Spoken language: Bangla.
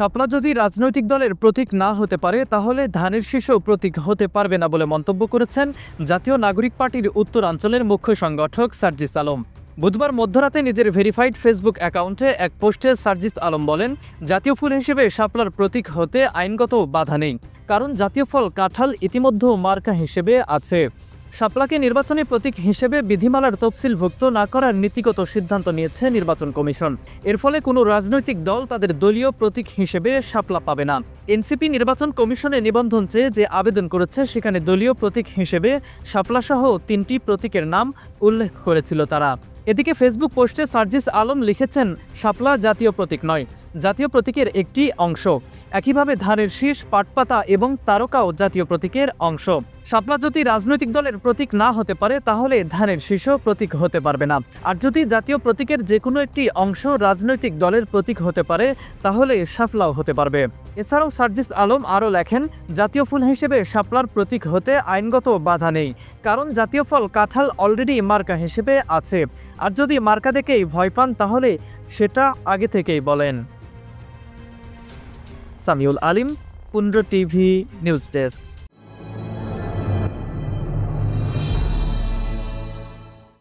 শাপলা যদি রাজনৈতিক দলের প্রতীক না হতে পারে তাহলে ধানের শীষও প্রতীক হতে পারবে না বলে মন্তব্য করেছেন জাতীয় নাগরিক পার্টির উত্তরাঞ্চলের মুখ্য সংগঠক সার্জিস আলম। বুধবার মধ্যরাতে নিজের ভেরিফাইড ফেসবুক অ্যাকাউন্টে এক পোস্টে সার্জিস আলম বলেন, জাতীয় ফুল হিসেবে শাপলার প্রতীক হতে আইনগত বাধা নেই, কারণ জাতীয় ফল কাঁঠাল ইতিমধ্যে মার্কা হিসেবে আছে। শাপলাকে নির্বাচনী প্রতীক হিসেবে বিধিমালার তফসিলভুক্ত না করার নীতিগত সিদ্ধান্ত নিয়েছে নির্বাচন কমিশন। এর ফলে কোনো রাজনৈতিক দল তাদের দলীয় প্রতীক হিসেবে শাপলা পাবে না। এনসিপি নির্বাচন কমিশনে নিবন্ধন চেয়ে যে আবেদন করেছে সেখানে দলীয় প্রতীক হিসেবে শাপলাসহ 3টি প্রতীকের নাম উল্লেখ করেছিল তারা। এদিকে ফেসবুক পোস্টে সার্জিস আলম লিখেছেন, শাপলা জাতীয় প্রতীক নয়, জাতীয় প্রতীকের একটি অংশ। একইভাবে ধানের শীষ, পাটপাতা এবং তারকাও জাতীয় প্রতীকের অংশ। শাপলা যদি রাজনৈতিক দলের প্রতীক না হতে পারে তাহলে ধানের শীষও প্রতীক হতে পারবে না। আর যদি জাতীয় প্রতীকের যে কোনো একটি অংশ রাজনৈতিক দলের প্রতীক হতে পারে তাহলে শাপলাও হতে পারবে। এছাড়াও সার্জিস আলম আরও লেখেন, জাতীয় ফুল হিসেবে শাপলার প্রতীক হতে আইনগত বাধা নেই, কারণ জাতীয় ফল কাঁঠাল অলরেডি মার্কা হিসেবে আছে। আর যদি মার্কা দেখেই ভয় পান তাহলে সেটা আগে থেকেই বলেন। সামিউল আলিম, 15 টিভি নিউজ ডেস্ক।